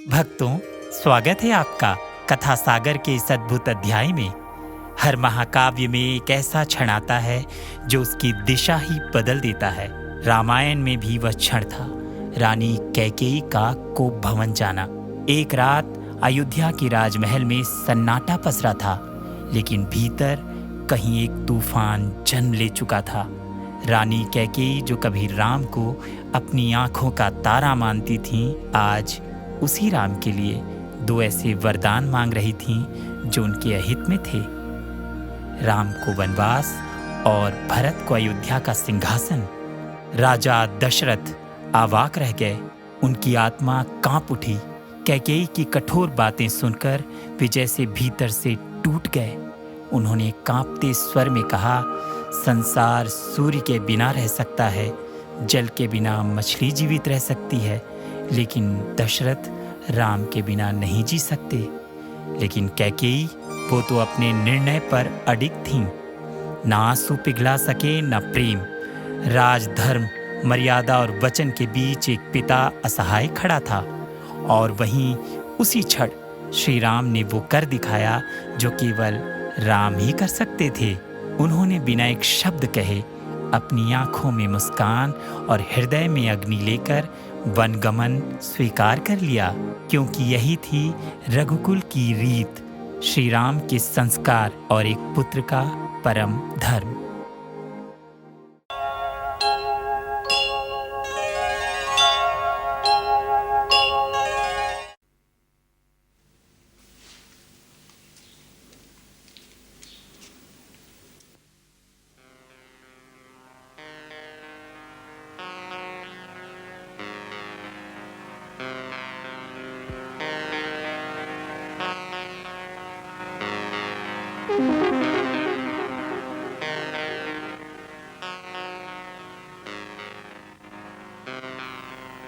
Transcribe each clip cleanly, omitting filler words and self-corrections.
भक्तों, स्वागत है आपका कथा सागर के इस अद्भुत अध्याय में। हर महाकाव्य में एक ऐसा क्षण आता है जो उसकी दिशा ही बदल देता है। रामायण में भी वह क्षण था, रानी कैकेयी का कोप भवन जाना। एक रात अयोध्या के राजमहल में सन्नाटा पसरा था, लेकिन भीतर कहीं एक तूफान जन्म ले चुका था। रानी कैकेयी, जो कभी राम को अपनी आंखों का तारा मानती थीं, आज उसी राम के लिए दो ऐसे वरदान मांग रही थीं जो उनके अहित में थे। राम को वनवास और भरत को अयोध्या का सिंहासन। राजा दशरथ अवाक रह गए, उनकी आत्मा कांप उठी। कैकेयी की कठोर बातें सुनकर वे जैसे भीतर से टूट गए। उन्होंने कांपते स्वर में कहा, संसार सूर्य के बिना रह सकता है, जल के बिना मछली जीवित रह सकती है, लेकिन दशरथ राम के बिना नहीं जी सकते। लेकिन कैकेयी, वो तो अपने निर्णय पर अडिग थीं। ना आंसू पिघला सके न प्रेम। राजधर्म, मर्यादा और वचन के बीच एक पिता असहाय खड़ा था, और वहीं उसी क्षण श्री राम ने वो कर दिखाया जो केवल राम ही कर सकते थे। उन्होंने बिना एक शब्द कहे अपनी आंखों में मुस्कान और हृदय में अग्नि लेकर वनगमन स्वीकार कर लिया, क्योंकि यही थी रघुकुल की रीत, श्री राम के संस्कार और एक पुत्र का परम धर्म।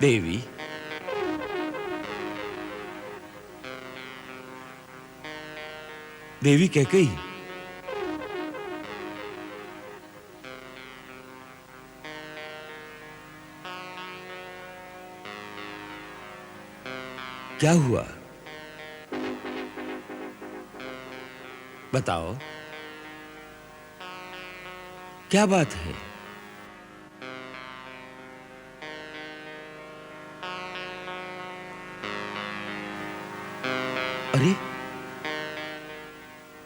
देवी, देवी कैकेयी, क्या हुआ? बताओ, क्या बात है? अरे,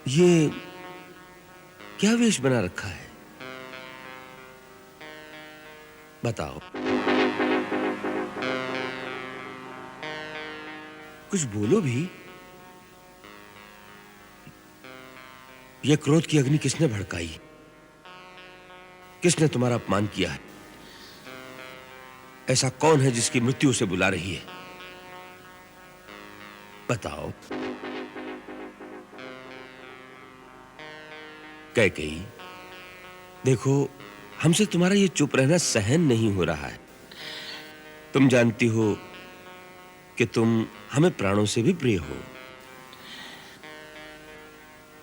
ये क्या वेश बना रखा है? बताओ, कुछ बोलो भी। ये क्रोध की अग्नि किसने भड़काई? किसने तुम्हारा अपमान किया है? ऐसा कौन है जिसकी मृत्यु उसे बुला रही है? बताओ। कैकेयी, देखो, हमसे तुम्हारा ये चुप रहना सहन नहीं हो रहा है। तुम जानती हो कि तुम हमें प्राणों से भी प्रिय हो।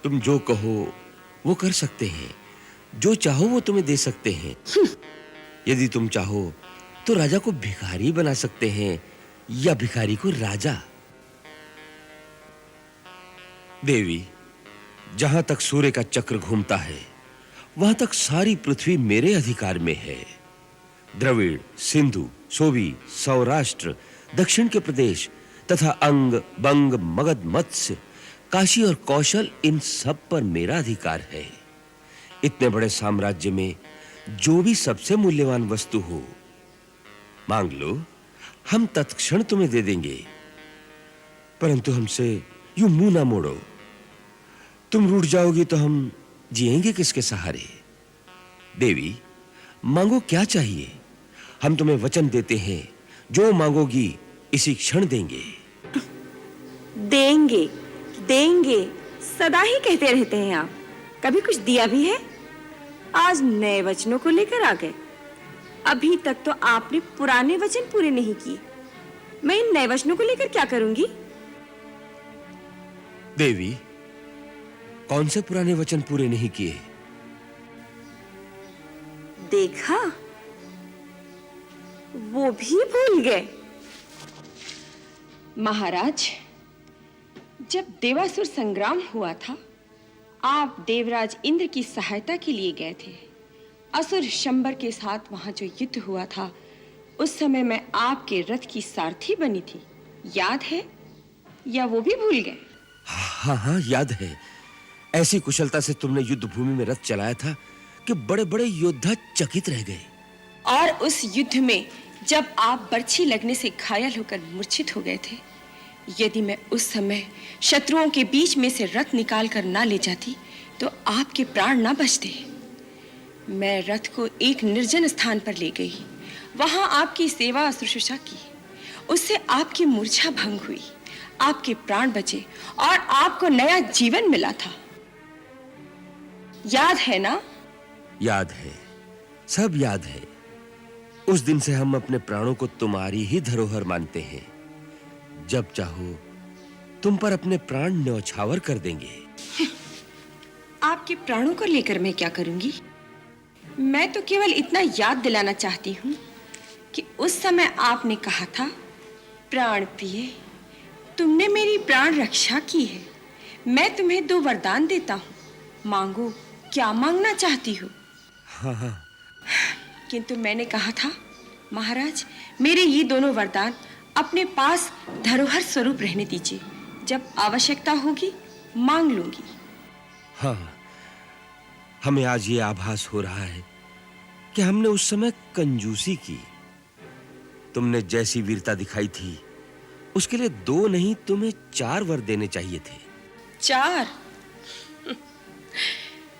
तुम जो कहो वो कर सकते हैं, जो चाहो वो तुम्हें दे सकते हैं। यदि तुम चाहो तो राजा को भिखारी बना सकते हैं, या भिखारी को राजा। देवी, जहां तक सूर्य का चक्र घूमता है, वहां तक सारी पृथ्वी मेरे अधिकार में है। द्रविड़, सिंधु, सोवी, सौराष्ट्र, दक्षिण के प्रदेश तथा अंग, बंग, मगध, मत्स्य, काशी और कौशल, इन सब पर मेरा अधिकार है। इतने बड़े साम्राज्य में जो भी सबसे मूल्यवान वस्तु हो, मांग लो, हम तत्क्षण तुम्हें दे देंगे। परंतु हमसे यूं मुंह ना मोड़ो। तुम रूठ जाओगी तो हम जिएंगे किसके सहारे? देवी, मांगो, क्या चाहिए? हम तुम्हें वचन देते हैं, जो मांगोगी इसी क्षण देंगे। देंगे, देंगे, सदा ही कहते रहते हैं आप। कभी कुछ दिया भी है? आज नए वचनों को लेकर आ गए। अभी तक तो आपने पुराने वचन पूरे नहीं किए। मैं इन नए वचनों को लेकर क्या करूंगी? देवी, कौन से पुराने वचन पूरे नहीं किए? देखा, वो भी भूल गए। महाराज, जब देवासुर संग्राम हुआ था, आप देवराज इंद्र की सहायता के लिए गए थे। असुर शंबर के साथ वहां जो युद्ध हुआ था, उस समय मैं आपके रथ की सारथी बनी थी। याद है या वो भी भूल गए? हाँ हाँ, याद है। ऐसी कुशलता से तुमने युद्ध भूमि में रथ चलाया था कि बड़े-बड़े योद्धा चकित रह गए। और उस युद्ध में जब आप बर्छी लगने से घायल होकर मूर्छित हो गए थे, यदि मैं उस समय शत्रुओं के बीच में से रथ निकाल कर ना ले जाती तो आपके प्राण ना बचते। मैं रथ को एक निर्जन स्थान पर ले गई, वहां आपकी सेवा शुश्रूषा की। उससे आपकी मूर्छा भंग हुई, आपके प्राण बचे और आपको नया जीवन मिला था। याद है ना? याद है, सब याद है। उस दिन से हम अपने प्राणों को तुम्हारी ही धरोहर मानते हैं। जब चाहो तुम पर अपने प्राण न्यौछावर कर देंगे। आपके प्राणों को लेकर मैं क्या करूंगी? मैं तो केवल इतना याद दिलाना चाहती हूँ कि उस समय आपने कहा था, प्राण प्रिय, तुमने मेरी प्राण रक्षा की है। मैं तुम्हें 2 वरदान देता हूँ, मांगो, क्या मांगना चाहती हो? हाँ हाँ। किंतु मैंने कहा था, महाराज, मेरे ये दोनों वरदान अपने पास धरोहर स्वरूप रहने दीजिए। जब आवश्यकता होगी मांग लूंगी। हाँ, हमें आज ये आभास हो रहा है कि हमने उस समय कंजूसी की। तुमने जैसी वीरता दिखाई थी, उसके लिए 2 नहीं, तुम्हें 4 वर देने चाहिए थे। 4?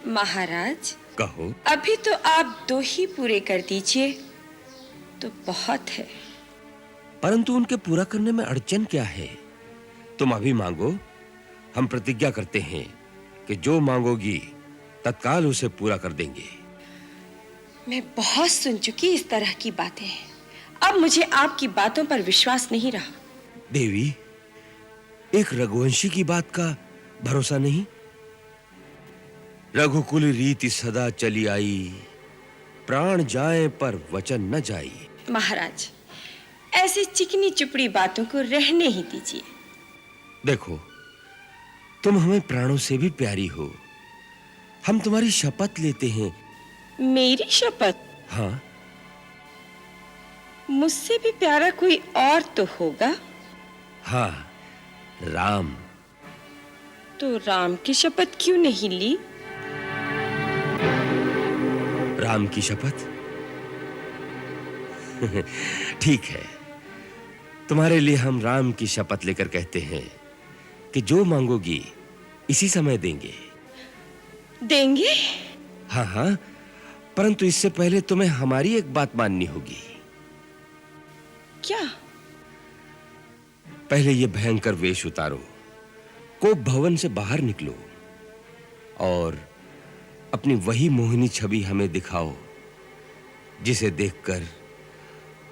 महाराज, कहो। अभी तो आप 2 ही पूरे कर दीजिए तो बहुत है। परंतु उनके पूरा करने में अड़चन क्या है? तुम अभी मांगो, हम प्रतिज्ञा करते हैं कि जो मांगोगी तत्काल उसे पूरा कर देंगे। मैं बहुत सुन चुकी इस तरह की बातें। अब मुझे आपकी बातों पर विश्वास नहीं रहा। देवी, एक रघुवंशी की बात का भरोसा नहीं? रघुकुल रीति सदा चली आई, प्राण जाए पर वचन न जाई। महाराज, ऐसी चिकनी चुपड़ी बातों को रहने ही दीजिए। देखो, तुम हमें प्राणों से भी प्यारी हो। हम तुम्हारी शपथ लेते हैं। मेरी शपथ? हाँ। मुझसे भी प्यारा कोई और तो होगा। हाँ, राम। तो राम की शपथ क्यों नहीं ली? राम की शपथ? ठीक है, तुम्हारे लिए हम राम की शपथ लेकर कहते हैं कि जो मांगोगी इसी समय देंगे। देंगे? हाँ हाँ, परंतु इससे पहले तुम्हें हमारी एक बात माननी होगी। क्या? पहले ये भयंकर वेश उतारो, कोप भवन से बाहर निकलो और अपनी वही मोहिनी छवि हमें दिखाओ जिसे देखकर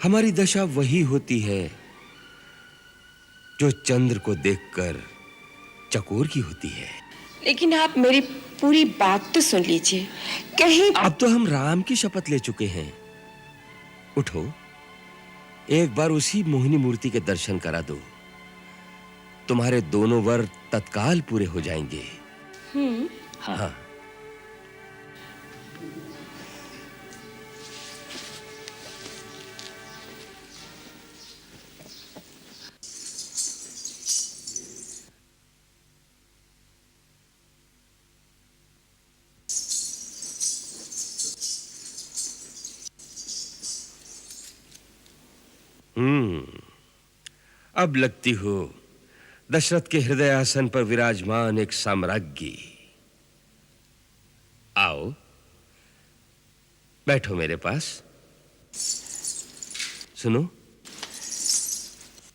हमारी दशा वही होती है जो चंद्र को देखकर चकोर की होती है। लेकिन आप मेरी पूरी बात तो सुन लीजिए। कहीं अब तो हम राम की शपथ ले चुके हैं। उठो, एक बार उसी मोहिनी मूर्ति के दर्शन करा दो। तुम्हारे दोनों वर तत्काल पूरे हो जाएंगे। हाँ। अब लगती हो दशरथ के हृदय आसन पर विराजमान एक साम्राज्ञी। आओ, बैठो मेरे पास। सुनो,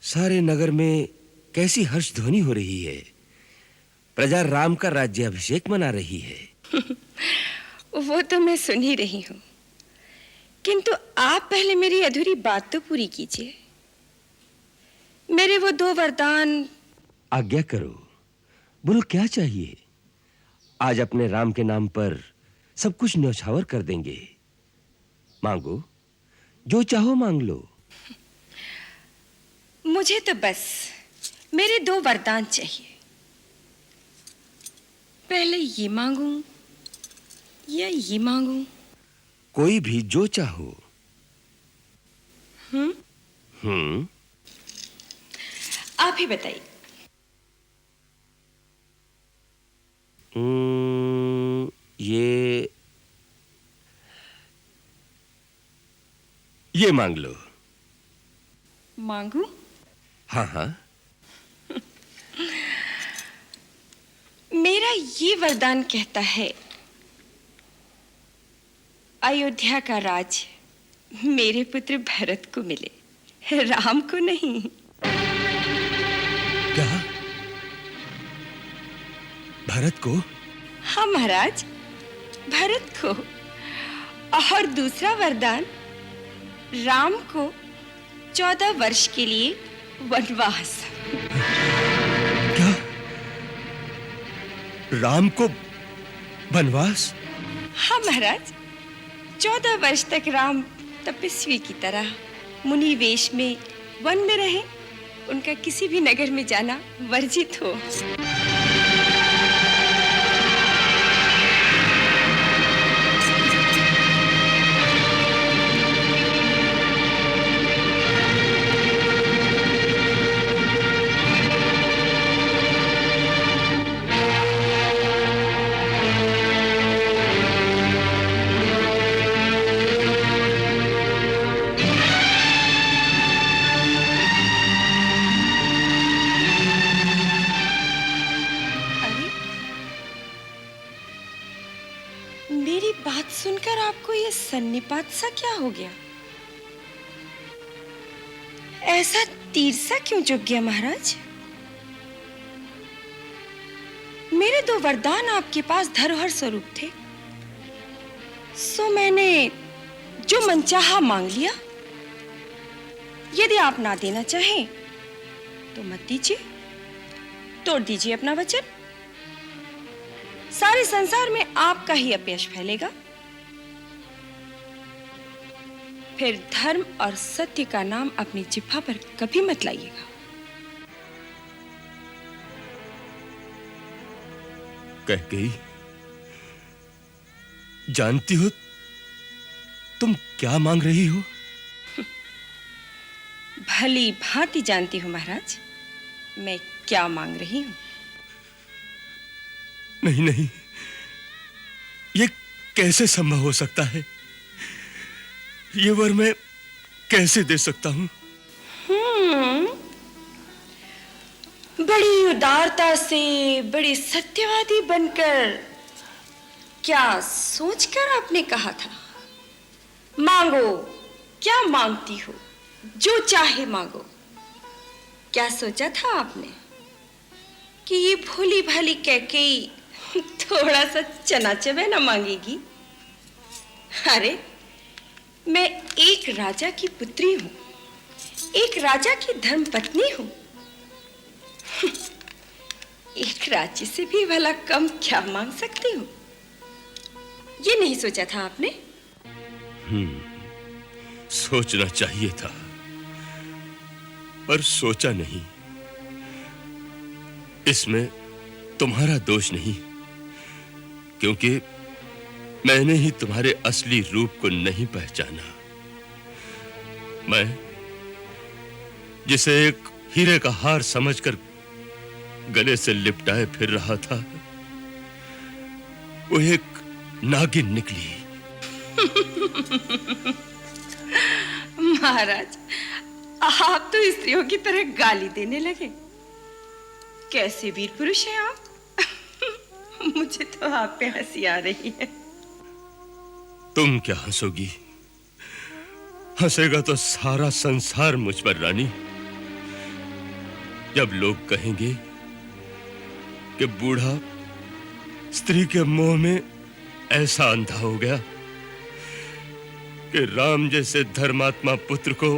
सारे नगर में कैसी हर्ष ध्वनि हो रही है। प्रजा राम का राज्याभिषेक मना रही है। वो तो मैं सुन ही रही हूँ, किंतु आप पहले मेरी अधूरी बात तो पूरी कीजिए। मेरे वो 2 वरदान। आज्ञा करो, बोलो क्या चाहिए। आज अपने राम के नाम पर सब कुछ न्यौछावर कर देंगे। मांगो, जो चाहो मांग लो। मुझे तो बस मेरे 2 वरदान चाहिए। पहले ये मांगूं या ये मांगूं? कोई भी जो चाहो। आप ही बताइए। ये मांग लो। मांगूं? हाँ हाँ। मेरा ये वरदान कहता है, अयोध्या का राज मेरे पुत्र भरत को मिले, राम को नहीं। क्या? भरत को? हाँ महाराज, भरत को। और दूसरा वरदान, राम को 14 वर्ष के लिए वनवास। क्या? राम को वनवास? हाँ महाराज, 14 वर्ष तक राम तपस्वी की तरह मुनि वेश में वन में रहे, उनका किसी भी नगर में जाना वर्जित हो। मेरी बात सुनकर आपको ये सन्निपात सा क्या हो गया? ऐसा तीर सा क्यों चुक गया महाराज? मेरे 2 वरदान आपके पास धरोहर स्वरूप थे, सो मैंने जो मनचाहा मांग लिया। यदि आप ना देना चाहें तो मत दीजिए, तोड़ दीजिए अपना वचन। सारे संसार में आपका ही अपयश फैलेगा। फिर धर्म और सत्य का नाम अपनी जिह्वा पर कभी मत लाइएगा। कह गई। जानती हो तुम क्या मांग रही हो? भली भांति जानती हूं महाराज, मैं क्या मांग रही हूं। नहीं नहीं, ये कैसे संभव हो सकता है? ये वर मैं कैसे दे सकता हूं? बड़ी उदारता से, बड़ी सत्यवादी बनकर, क्या सोचकर आपने कहा था? मांगो, क्या मांगती हो, जो चाहे मांगो। क्या सोचा था आपने कि ये भोली भाली कैकेयी थोड़ा सा चना चबेना मांगेगी? अरे, मैं एक राजा की पुत्री हूं, एक राजा की धर्मपत्नी हूं। एक राज्य से भी भला कम क्या मांग सकती हूं? ये नहीं सोचा था आपने? सोचना चाहिए था, पर सोचा नहीं। इसमें तुम्हारा दोष नहीं, क्योंकि मैंने ही तुम्हारे असली रूप को नहीं पहचाना। मैं जिसे एक हीरे का हार समझकर गले से लिपटाए फिर रहा था, वो एक नागिन निकली। महाराज, आप तो स्त्रियों की तरह गाली देने लगे। कैसे वीर पुरुष हैं आप? मुझे तो आप पे हंसी आ रही है। तुम क्या हंसोगी? हंसेगा तो सारा संसार मुझ पर रानी। जब लोग कहेंगे कि बूढ़ा स्त्री के मोह में ऐसा अंधा हो गया कि राम जैसे धर्मात्मा पुत्र को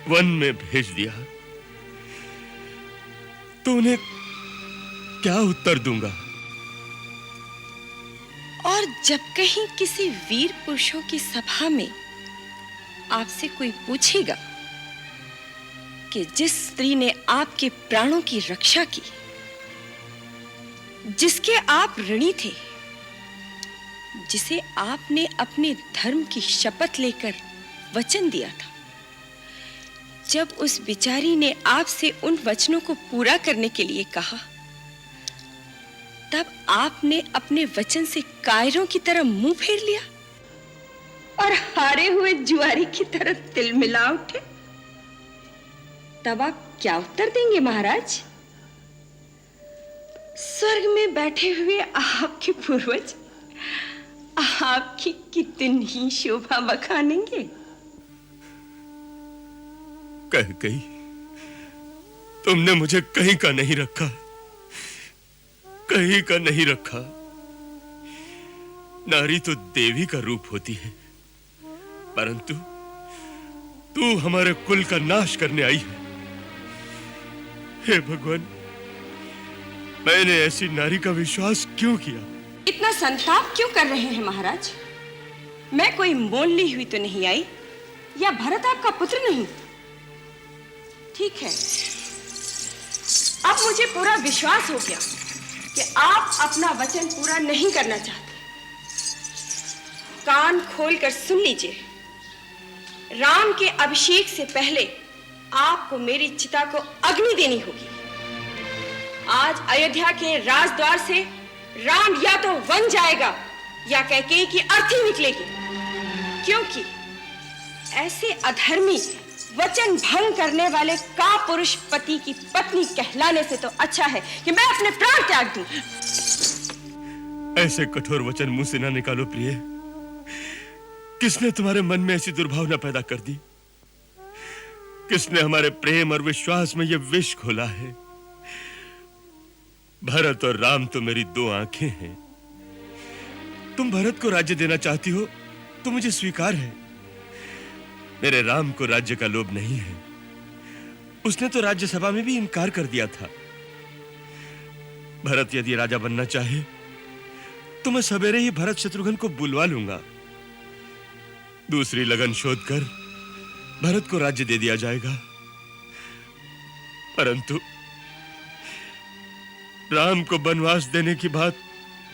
वन में भेज दिया, तो उन्हें क्या उत्तर दूंगा? और जब कहीं किसी वीर पुरुषों की सभा में आपसे कोई पूछेगा कि जिस स्त्री ने आपके प्राणों की रक्षा की, जिसके आप ऋणी थे, जिसे आपने अपने धर्म की शपथ लेकर वचन दिया था, जब उस बिचारी ने आपसे उन वचनों को पूरा करने के लिए कहा, तब आपने अपने वचन से कायरों की तरह मुंह फेर लिया और हारे हुए जुआरी की तरह तिलमिला उठे। तब आप क्या उत्तर देंगे महाराज? स्वर्ग में बैठे हुए आपके पूर्वज आपकी कितनी शोभा बखानेंगे। कह गई, तुमने मुझे कहीं का नहीं रखा, कहीं का नहीं रखा। नारी तो देवी का रूप होती है, परंतु तू हमारे कुल का नाश करने आई है। हे भगवान, मैंने ऐसी नारी का विश्वास क्यों किया? इतना संताप क्यों कर रहे हैं महाराज? मैं कोई मोल ली हुई तो नहीं आई, या भरत आपका पुत्र नहीं? ठीक है, अब मुझे पूरा विश्वास हो गया कि आप अपना वचन पूरा नहीं करना चाहते। कान खोलकर सुन लीजिए, राम के अभिषेक से पहले आपको मेरी चिता को अग्नि देनी होगी। आज अयोध्या के राजद्वार से राम या तो वन जाएगा या कैकेयी की अर्थी निकलेगी, क्योंकि ऐसे अधर्मी वचन भंग करने वाले का पुरुष पति की पत्नी कहलाने से तो अच्छा है कि मैं अपने प्राण त्याग दूं। ऐसे कठोर वचन मुंह से ना निकालो प्रिय। किसने तुम्हारे मन में ऐसी दुर्भावना पैदा कर दी? किसने हमारे प्रेम और विश्वास में यह विष घोला है? भरत और राम तो मेरी दो आंखें हैं। तुम भरत को राज्य देना चाहती हो तो मुझे स्वीकार है। मेरे राम को राज्य का लोभ नहीं है। उसने तो राज्यसभा में भी इनकार कर दिया था। भरत यदि राजा बनना चाहे तो मैं सवेरे ही भरत शत्रुघ्न को बुलवा लूंगा। दूसरी लगन शोध कर भरत को राज्य दे दिया जाएगा। परंतु राम को वनवास देने की बात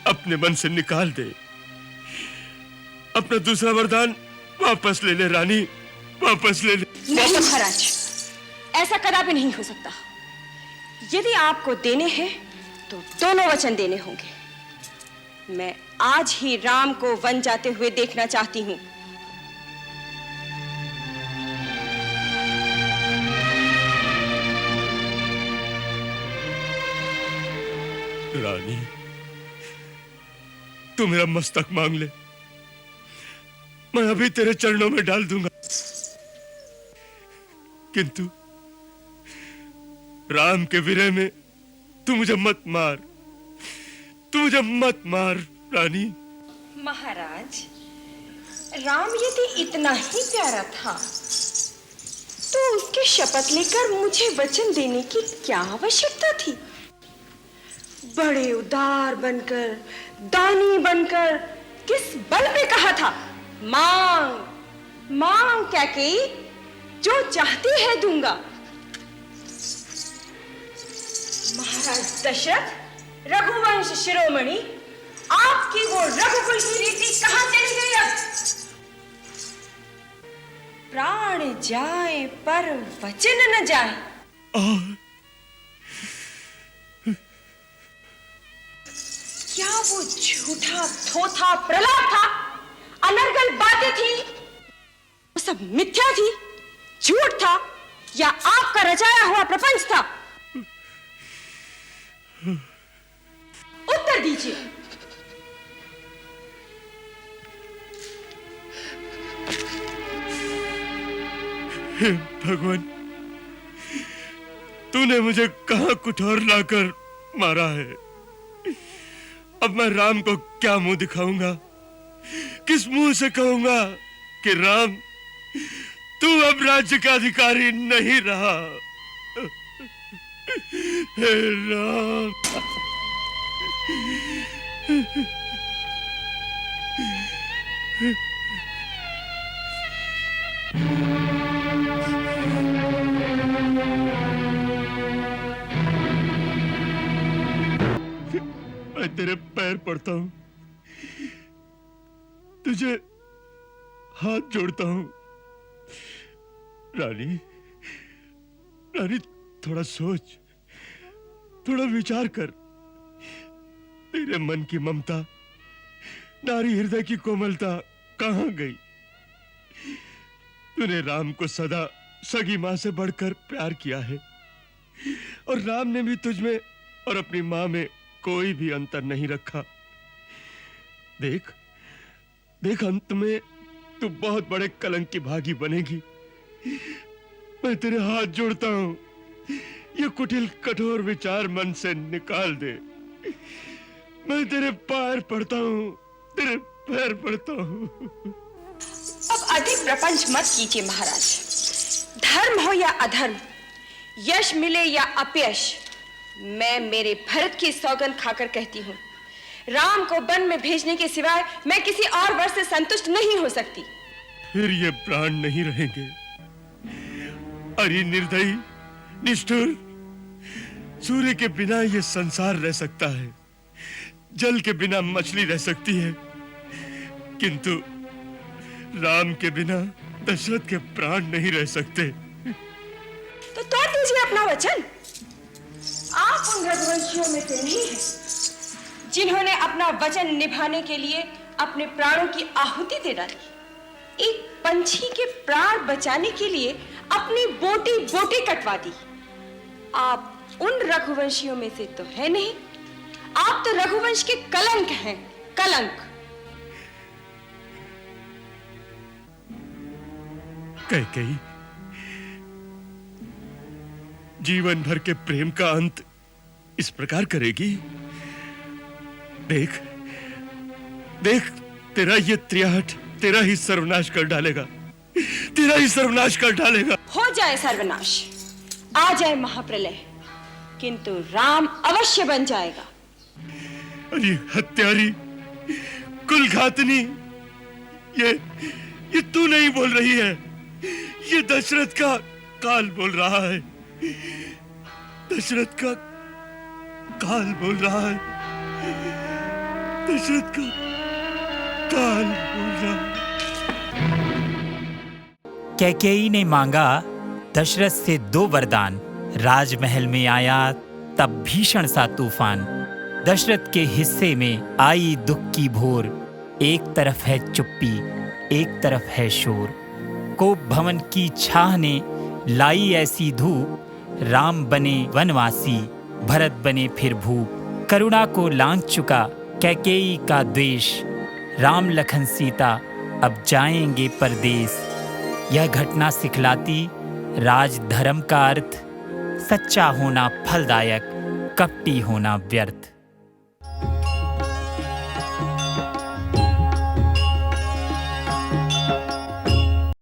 अपने मन से निकाल दे। अपना दूसरा वरदान वापस ले ले रानी, वापस ले ले। नहीं महाराज, ऐसा कदापि नहीं हो सकता। यदि आपको देने हैं तो दोनों वचन देने होंगे। मैं आज ही राम को वन जाते हुए देखना चाहती हूं। रानी, तू मेरा मस्तक मांग ले, मैं अभी तेरे चरणों में डाल दूंगा। किंतु राम के विरह में तू मुझे मत मार, तू मुझे मत मार रानी। महाराज, राम यदि इतना ही प्यारा था तो उसकी शपथ लेकर मुझे वचन देने की क्या आवश्यकता थी? बड़े उदार बनकर, दानी बनकर किस बल पे कहा था, मांग मांग कैकेयी, जो चाहती है दूंगा। महाराज दशरथ, रघुवंश शिरोमणि, आपकी वो रघुकुल की रीति कहां चली गई? अब प्राण जाए पर वचन न जाए। क्या वो झूठा थोथा प्रलाप था, अनर्गल बातें थी, वो सब मिथ्या थी, झूठ था, या आपका रचाया हुआ प्रपंच था? उत्तर दीजिए। हे भगवान, तूने मुझे कहां कुठार लाकर मारा है। अब मैं राम को क्या मुंह दिखाऊंगा? किस मुंह से कहूंगा कि राम, तू अब राज्य का अधिकारी नहीं रहा। हे राम, मैं तेरे पैर पड़ता हूं, तुझे हाथ जोड़ता हूं। रानी, रानी, थोड़ा सोच, थोड़ा विचार कर। तेरे मन की ममता, नारी हृदय की कोमलता कहां गई? तूने राम को सदा सगी मां से बढ़कर प्यार किया है, और राम ने भी तुझमें और अपनी मां में कोई भी अंतर नहीं रखा। देख देख, अंत में तू बहुत बड़े कलंक की भागी बनेगी। मैं तेरे हाथ जोड़ता हूं, ये कुटिल कठोर विचार मन से निकाल दे। मैं तेरे पैर पड़ता हूं, तेरे पैर पड़ता हूं। अब अधिक प्रपंच मत कीजिए महाराज। धर्म हो या अधर्म, यश मिले या अपयश, मैं मेरे भरत की सौगंध खाकर कहती हूँ, राम को वन में भेजने के सिवाय मैं किसी और वर से संतुष्ट नहीं हो सकती। फिर ये प्राण नहीं रहेंगे। अरे निर्दयी, निष्ठुर, सूर्य के बिना ये संसार रह सकता है, जल के बिना मछली रह सकती है, किंतु राम के बिना दशरथ के प्राण नहीं रह सकते। तो तोड़ दीजिए अपना वचन। आप उन रघुवंशियों में से नहीं हैं जिन्होंने अपना वचन निभाने के लिए अपने प्राणों की आहुति दे डाली। एक पंछी के प्राण बचाने के लिए अपनी बोटी बोटी कटवा दी। आप उन रघुवंशियों में से तो है नहीं, आप तो रघुवंश के कलंक हैं, कलंक। कैकेयी, जीवन भर के प्रेम का अंत इस प्रकार करेगी? देख देख, तेरा ये त्रियाहट तेरा ही सर्वनाश कर डालेगा, तेरा ही सर्वनाश कर डालेगा। हो जाए सर्वनाश, आ जाए महाप्रलय, किंतु राम अवश्य बन जाएगा। अरे हत्यारी, कुलघातनी, ये तू नहीं बोल रही है, ये दशरथ का काल बोल रहा है। दशरथ का काल बोल रहा है, दशरथ का काल बोल रहा है। कैकेयी ने मांगा दशरथ से 2 वरदान। राजमहल में आया तब भीषण सा तूफान, दशरथ के हिस्से में आई दुख की भोर। एक तरफ है चुप्पी, एक तरफ है शोर। कोप भवन की छाह ने लाई ऐसी धूप, राम बने वनवासी, भरत बने फिर भूप। करुणा को लांघ चुका कैकेयी का द्वेष, राम लखन सीता अब जाएंगे परदेस। यह घटना सिखलाती राज धर्म का अर्थ, सच्चा होना फलदायक, कपटी होना व्यर्थ।